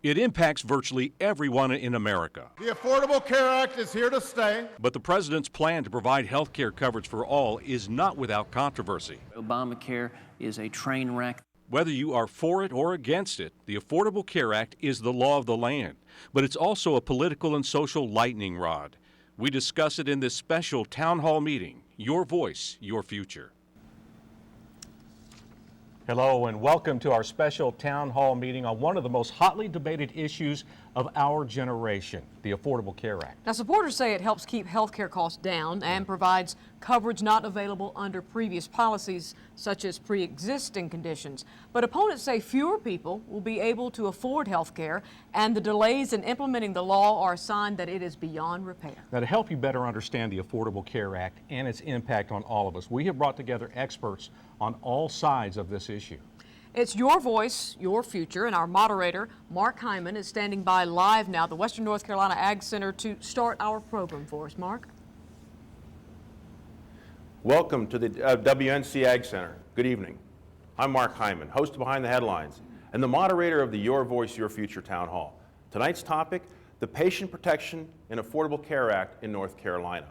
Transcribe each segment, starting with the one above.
It impacts virtually everyone in America. The Affordable Care Act is here to stay. But the president's plan to provide health care coverage for all is not without controversy. Obamacare is a train wreck. Whether you are for it or against it, the Affordable Care Act is the law of the land, but it's also a political and social lightning rod. We discuss it in this special town hall meeting, Your Voice, Your Future. Hello and welcome to our special town hall meeting on one of the most hotly debated issues of our generation, the Affordable Care Act. Now, supporters say it helps keep health care costs down and provides coverage not available under previous policies, such as pre-existing conditions. But opponents say fewer people will be able to afford health care, and the delays in implementing the law are a sign that it is beyond repair. Now, to help you better understand the Affordable Care Act and its impact on all of us, we have brought together experts on all sides of this issue. It's Your Voice, Your Future, and our moderator, Mark Hyman, is standing by live now at the Western North Carolina Ag Center to start our program for us. Mark? Welcome to the WNC Ag Center. Good evening. I'm Mark Hyman, host of Behind the Headlines, and the moderator of the Your Voice, Your Future Town Hall. Tonight's topic, the Patient Protection and Affordable Care Act in North Carolina.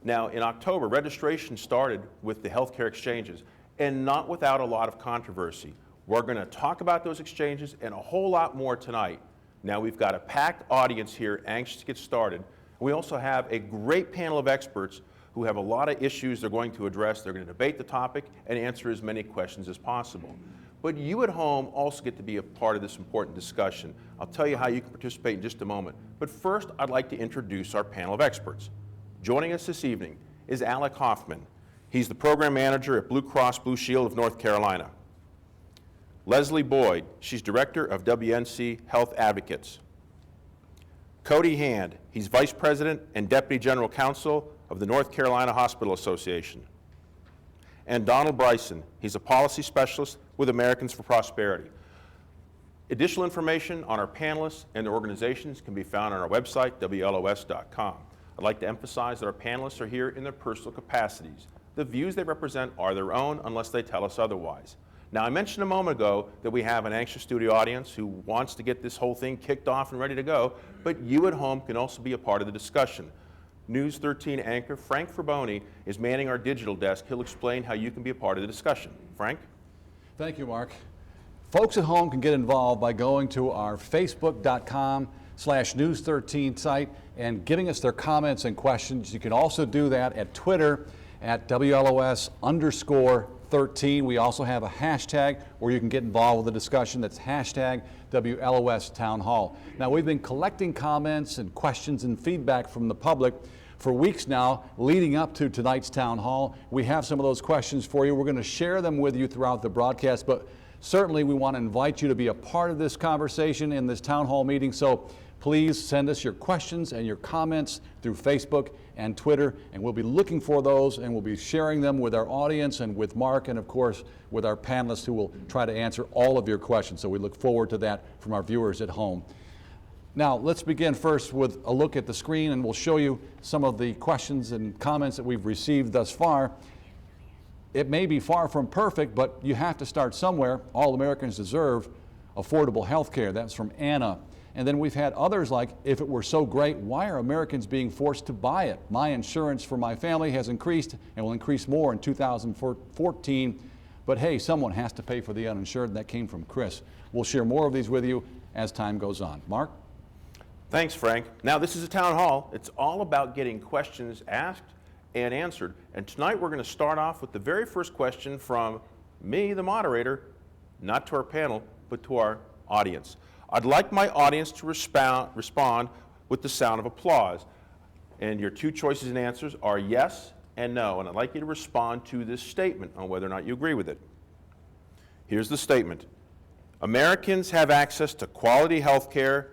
Now, in October, registration started with the healthcare exchanges, and not without a lot of controversy. We're going to talk about those exchanges and a whole lot more tonight. Now, we've got a packed audience here, anxious to get started. We also have a great panel of experts who have a lot of issues they're going to address. They're going to debate the topic and answer as many questions as possible. But you at home also get to be a part of this important discussion. I'll tell you how you can participate in just a moment. But first, I'd like to introduce our panel of experts. Joining us this evening is Alec Hoffman. He's the program manager at Blue Cross Blue Shield of North Carolina. Leslie Boyd, she's director of WNC Health Advocates. Cody Hand, he's vice president and deputy general counsel of the North Carolina Hospital Association. And Donald Bryson, he's a policy specialist with Americans for Prosperity. Additional information on our panelists and their organizations can be found on our website, WLOS.com. I'd like to emphasize that our panelists are here in their personal capacities. The views they represent are their own unless they tell us otherwise. Now, I mentioned a moment ago that we have an anxious studio audience who wants to get this whole thing kicked off and ready to go, but you at home can also be a part of the discussion. News 13 anchor Frank Fraboni is manning our digital desk. He'll explain how you can be a part of the discussion. Frank? Thank you, Mark. Folks at home can get involved by going to our facebook.com/News13 site and giving us their comments and questions. You can also do that at Twitter at WLOS_13. We also have a hashtag where you can get involved with the discussion. That's hashtag WLOS Town Hall. Now, we've been collecting comments and questions and feedback from the public for weeks now leading up to tonight's town hall. We have some of those questions for you. We're going to share them with you throughout the broadcast, but certainly we want to invite you to be a part of this conversation in this town hall meeting. So please send us your questions and your comments through Facebook and Twitter, and we'll be looking for those, and we'll be sharing them with our audience and with Mark, and of course with our panelists who will try to answer all of your questions. So we look forward to that from our viewers at home. Now, let's begin first with a look at the screen, and we'll show you some of the questions and comments that we've received thus far. It may be far from perfect, but you have to start somewhere. All Americans deserve affordable health care. That's from Anna. And then we've had others like, if it were so great, why are Americans being forced to buy it? My insurance for my family has increased and will increase more in 2014. But hey, someone has to pay for the uninsured. And that came from Chris. We'll share more of these with you as time goes on. Mark? Thanks, Frank. Now, this is a town hall. It's all about getting questions asked and answered. And tonight we're going to start off with the very first question from me, the moderator, not to our panel, but to our audience. I'd like my audience to respond with the sound of applause. And your two choices and answers are yes and no. And I'd like you to respond to this statement on whether or not you agree with it. Here's the statement. Americans have access to quality health care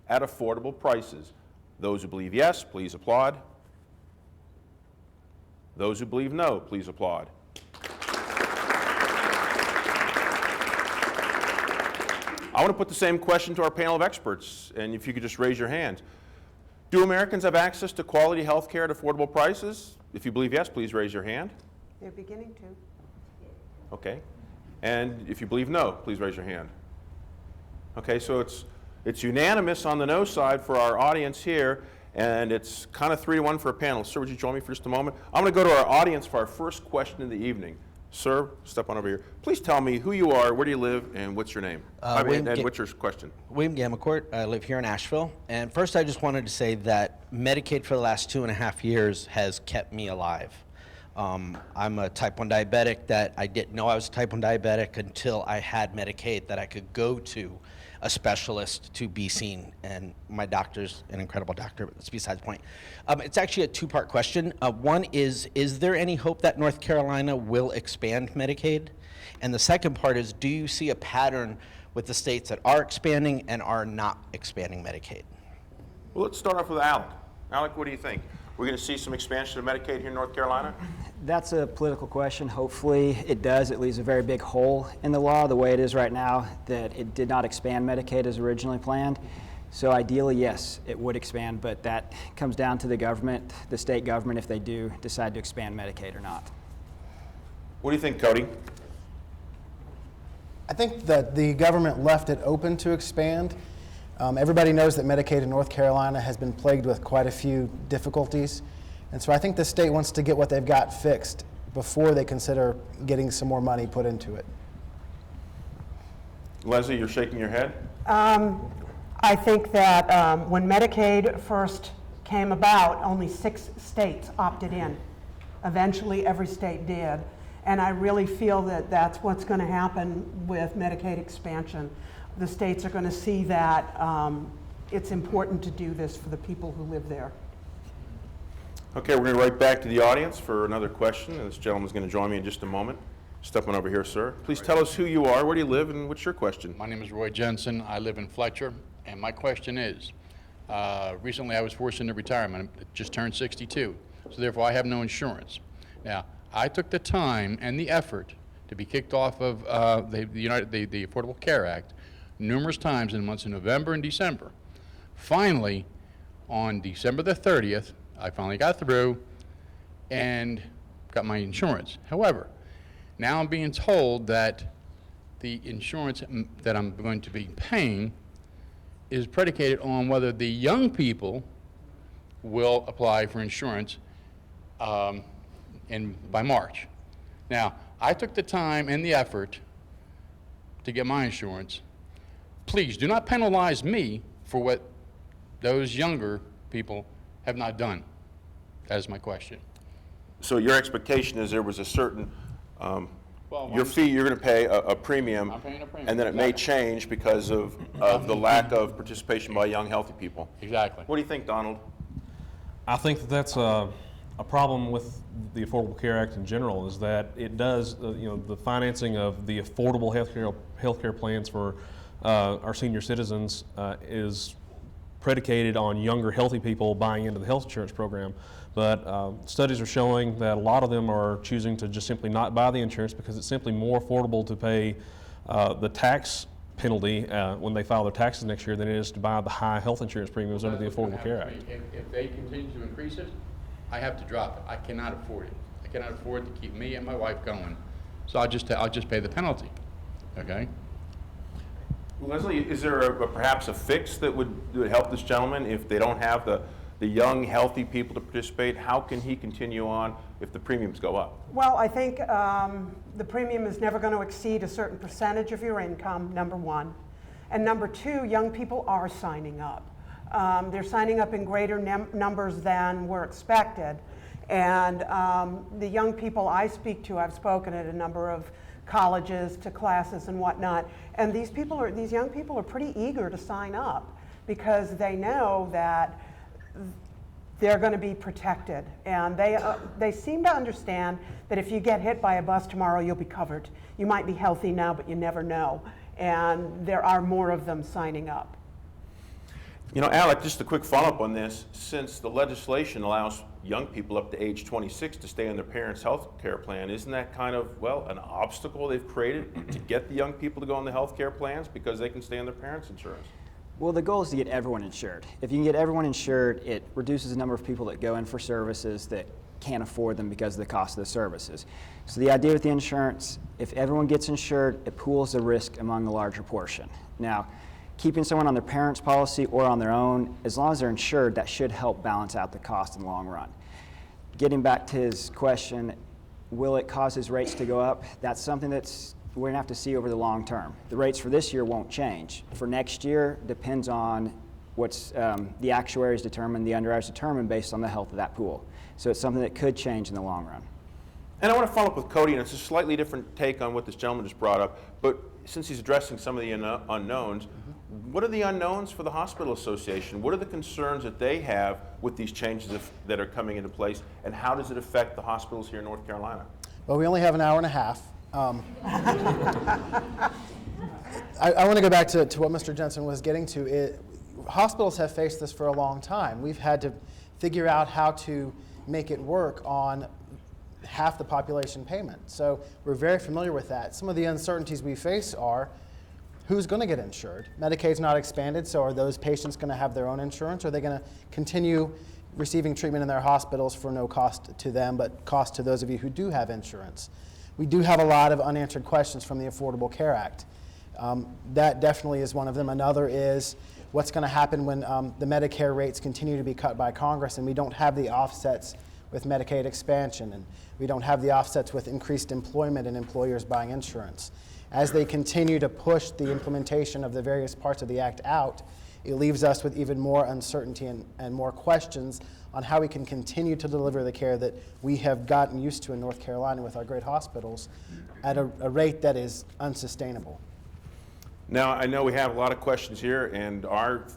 at affordable prices. Those who believe yes, please applaud. Those who believe no, please applaud. I want to put the same question to our panel of experts, and if you could just raise your hand. Do Americans have access to quality health care at affordable prices? If you believe yes, please raise your hand. They're beginning to. Okay. And if you believe no, please raise your hand. Okay, so it's It's unanimous on the no side for our audience here, and it's kind of 3-1 for a panel. Sir, would you join me for just a moment? I'm going to go to our audience for our first question of the evening. Sir, step on over here. Please tell me who you are, where do you live, and what's your name? And what's your question? William Gamacourt. I live here in Asheville. And first, I just wanted to say that Medicaid for the last 2.5 years has kept me alive. I'm a type 1 diabetic that I didn't know I was a type 1 diabetic until I had Medicaid that I could go to a specialist to be seen. And my doctor's an incredible doctor, but that's besides the point. It's actually a two-part question. One is there any hope that North Carolina will expand Medicaid? And the second part is, do you see a pattern with the states that are expanding and are not expanding Medicaid? Well, let's start off with Alec. Alec, what do you think? We're going to see some expansion of Medicaid here in North Carolina? That's a political question. Hopefully it does. It leaves a very big hole in the law the way it is right now, that it did not expand Medicaid as originally planned. So ideally, yes, it would expand, but that comes down to the government, the state government, if they do decide to expand Medicaid or not. What do you think, Cody? I think that the government left it open to expand. Everybody knows that Medicaid in North Carolina has been plagued with quite a few difficulties. And so I think the state wants to get what they've got fixed before they consider getting some more money put into it. Leslie, you're shaking your head? I think that when Medicaid first came about, only 6 states opted in. Eventually, every state did. And I really feel that that's what's going to happen with Medicaid expansion. The states are going to see that it's important to do this for the people who live there. Okay, we're going to right back to the audience for another question. And this gentleman's going to join me in just a moment. Step on over here, sir. Please tell us who you are, where do you live, and what's your question? My name is Roy Jensen. I live in Fletcher, and my question is, recently I was forced into retirement. I just turned 62, so therefore I have no insurance. Now, I took the time and the effort to be kicked off of the Affordable Care Act numerous times in the months of November and December. Finally, on December the 30th, I finally got through and got my insurance. However, now I'm being told that the insurance that I'm going to be paying is predicated on whether the young people will apply for insurance by March. Now, I took the time and the effort to get my insurance. Please do not penalize me for what those younger people have not done. That is my question. So your expectation is there was a certain, Well, your fee, you're going to pay a premium, I'm paying a premium, and then it may exactly. change because of the lack of participation by young, healthy people. Exactly. What do you think, Donald? I think that that's a problem with the Affordable Care Act in general, is that it does, the financing of the affordable healthcare plans for our senior citizens is predicated on younger, healthy people buying into the health insurance program. But studies are showing that a lot of them are choosing to just simply not buy the insurance because it's simply more affordable to pay the tax penalty when they file their taxes next year than it is to buy the high health insurance premiums under the Affordable Care Act. If they continue to increase it, I have to drop it. I cannot afford it. I cannot afford to keep me and my wife going. So I'll just pay the penalty. Okay? Leslie, is there perhaps a fix that would help this gentleman if they don't have the young, healthy people to participate? How can he continue on if the premiums go up? Well, I think the premium is never going to exceed a certain percentage of your income, number one. And number two, young people are signing up. They're signing up in greater numbers than were expected. And the young people I speak to, I've spoken at a number of colleges to classes and whatnot, and these young people are pretty eager to sign up because they know that they're going to be protected, and they seem to understand that if you get hit by a bus tomorrow, you'll be covered. You might be healthy now, but you never know, and there are more of them signing up. You know, Alec, just a quick follow-up on this. Since the legislation allows young people up to age 26 to stay on their parents' health care plan, isn't that kind of, well, an obstacle they've created to get the young people to go on the health care plans because they can stay on their parents' insurance? Well, the goal is to get everyone insured. If you can get everyone insured, it reduces the number of people that go in for services that can't afford them because of the cost of the services. So the idea with the insurance, if everyone gets insured, it pools the risk among the larger portion. Now, keeping someone on their parents' policy or on their own, as long as they're insured, that should help balance out the cost in the long run. Getting back to his question, will it cause his rates to go up? That's something that's we're gonna have to see over the long term. The rates for this year won't change. For next year, depends on what's the actuaries determine, the underwriters determine based on the health of that pool. So it's something that could change in the long run. And I want to follow up with Cody, and it's a slightly different take on what this gentleman just brought up, but since he's addressing some of the unknowns, what are the unknowns for the Hospital Association? What are the concerns that they have with these changes that are coming into place, and how does it affect the hospitals here in North Carolina? Well, we only have an hour and a half. I want to go back to what Mr. Jensen was getting to. Hospitals have faced this for a long time. We've had to figure out how to make it work on half the population payment. So we're very familiar with that. Some of the uncertainties we face are who's going to get insured. Medicaid's not expanded, so are those patients going to have their own insurance? Or are they going to continue receiving treatment in their hospitals for no cost to them, but cost to those of you who do have insurance? We do have a lot of unanswered questions from the Affordable Care Act. That definitely is one of them. Another is what's going to happen when the Medicare rates continue to be cut by Congress and we don't have the offsets with Medicaid expansion, and we don't have the offsets with increased employment and employers buying insurance. As they continue to push the implementation of the various parts of the Act out, it leaves us with even more uncertainty and more questions on how we can continue to deliver the care that we have gotten used to in North Carolina with our great hospitals at a rate that is unsustainable. Now, I know we have a lot of questions here, and our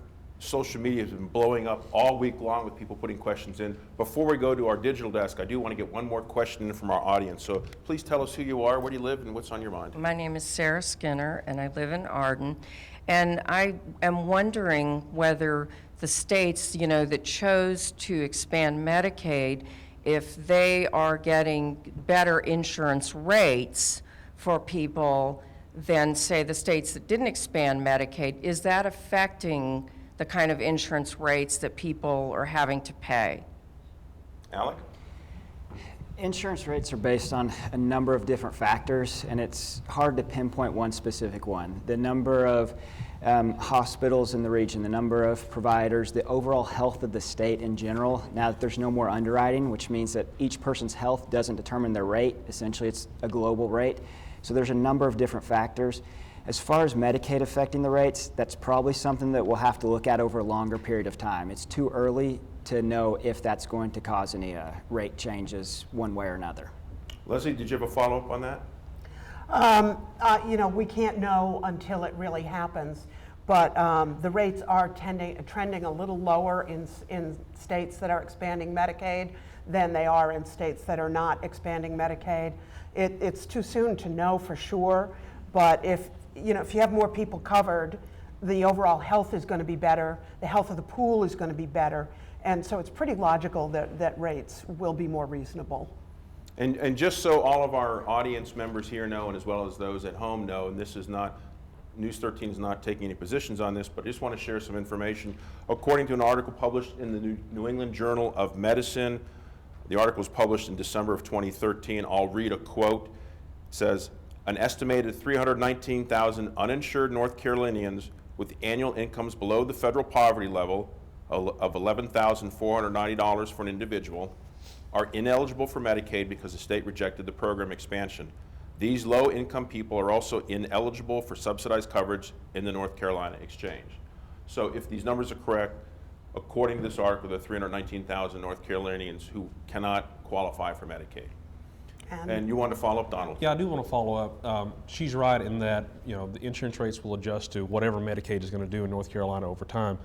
social media has been blowing up all week long with people putting questions in. Before we go to our digital desk, I do want to get one more question in from our audience. So please tell us who you are, where do you live, and what's on your mind? My name is Sarah Skinner, and I live in Arden. And I am wondering whether the states, that chose to expand Medicaid, if they are getting better insurance rates for people than, say, the states that didn't expand Medicaid. Is that affecting the kind of insurance rates that people are having to pay? Alec? Insurance rates are based on a number of different factors, and it's hard to pinpoint one specific one. The number of hospitals in the region, the number of providers, the overall health of the state in general. Now that there's no more underwriting, which means that each person's health doesn't determine their rate. Essentially, it's a global rate. So there's a number of different factors. As far as Medicaid affecting the rates, that's probably something that we'll have to look at over a longer period of time. It's too early to know if that's going to cause any rate changes one way or another. Leslie, did you have a follow-up on that? We can't know until it really happens, but the rates are trending a little lower in states that are expanding Medicaid than they are in states that are not expanding Medicaid. It's too soon to know for sure, but if you have more people covered, the overall health is going to be better, the health of the pool is going to be better, and so it's pretty logical that rates will be more reasonable. And just so all of our audience members here know, and as well as those at home know, and this is not, News 13 is not taking any positions on this, but I just want to share some information. According to an article published in the New England Journal of Medicine, the article was published in December of 2013. I'll read a quote. It says, an estimated 319,000 uninsured North Carolinians with annual incomes below the federal poverty level of $11,490 for an individual are ineligible for Medicaid because the state rejected the program expansion. These low-income people are also ineligible for subsidized coverage in the North Carolina exchange. So if these numbers are correct, according to this article, there are 319,000 North Carolinians who cannot qualify for Medicaid. And you want to follow up, Donald? Yeah, I do want to follow up. She's right in that the insurance rates will adjust to whatever Medicaid is going to do in North Carolina over time.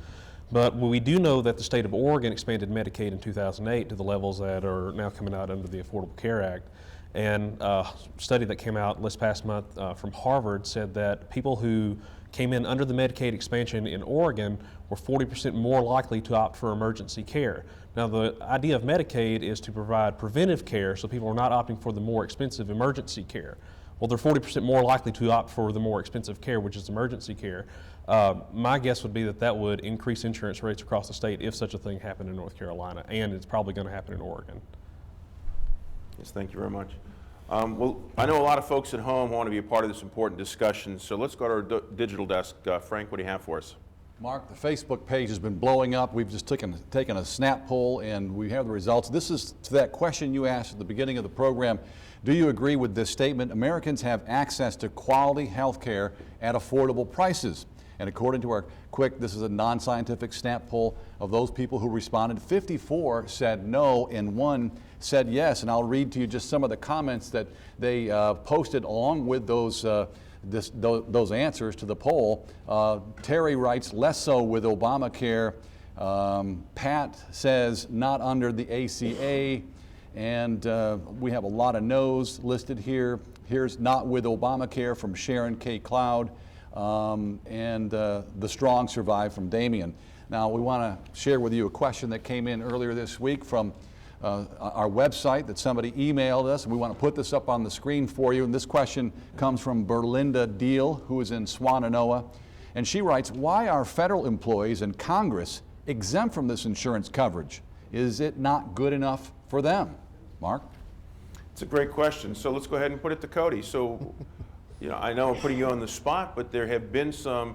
But we do know that the state of Oregon expanded Medicaid in 2008 to the levels that are now coming out under the Affordable Care Act. And a study that came out this past month from Harvard said that people who came in under the Medicaid expansion in Oregon were 40% more likely to opt for emergency care. Now, the idea of Medicaid is to provide preventive care, so people are not opting for the more expensive emergency care. Well, they're 40% more likely to opt for the more expensive care, which is emergency care. My guess would be that would increase insurance rates across the state if such a thing happened in North Carolina, and it's probably going to happen in Oregon. Yes, thank you very much. Well, I know a lot of folks at home want to be a part of this important discussion, so let's go to our digital desk. Frank, what do you have for us? Mark, the Facebook page has been blowing up. We've just taken a snap poll and we have the results. This is to that question you asked at the beginning of the program. Do you agree with this statement? Americans have access to quality health care at affordable prices. And according to our this is a non-scientific snap poll of those people who responded. 54 said no and 1 said yes. And I'll read to you just some of the comments that they posted along with those answers to the poll. Terry writes, less so with Obamacare. Pat says, not under the ACA. And we have a lot of no's listed here. Here's not with Obamacare from Sharon K. Cloud. And the strong survive from Damien. Now we want to share with you a question that came in earlier this week from our website that somebody emailed us, and we want to put this up on the screen for you. And this question comes from Berlinda Deal, who is in Swannanoa. And she writes, why are federal employees in Congress exempt from this insurance coverage? Is it not good enough for them? Mark? It's a great question. So let's go ahead and put it to Cody. So, you know, I know I'm putting you on the spot, but there have been some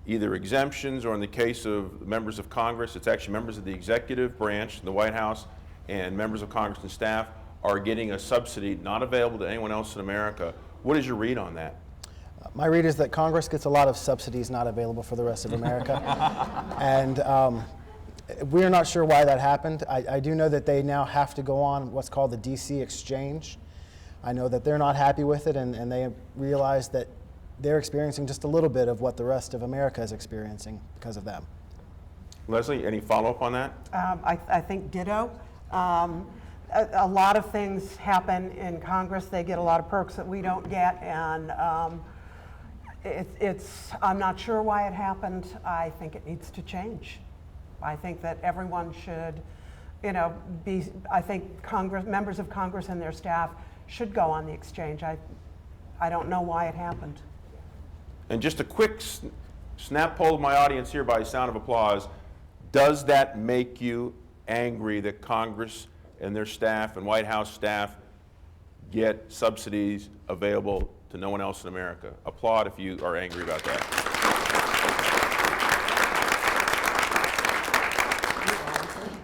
either exemptions or in the case of members of Congress, it's actually members of the executive branch, the White House, and members of Congress and staff are getting a subsidy not available to anyone else in America. What is your read on that? My read is that Congress gets a lot of subsidies not available for the rest of America. And we're not sure why that happened. I do know that they now have to go on what's called the DC exchange. I know that they're not happy with it, and they realize that they're experiencing just a little bit of what the rest of America is experiencing because of them. Leslie, any follow-up on that? I think ditto. A lot of things happen in Congress. They get a lot of perks that we don't get, and I'm not sure why it happened. I think it needs to change. I think that everyone should, I think members of Congress and their staff should go on the exchange. I don't know why it happened. And just a quick snap poll of my audience here by sound of applause. Does that make you angry that Congress and their staff and White House staff get subsidies available to no one else in America? Applaud if you are angry about that.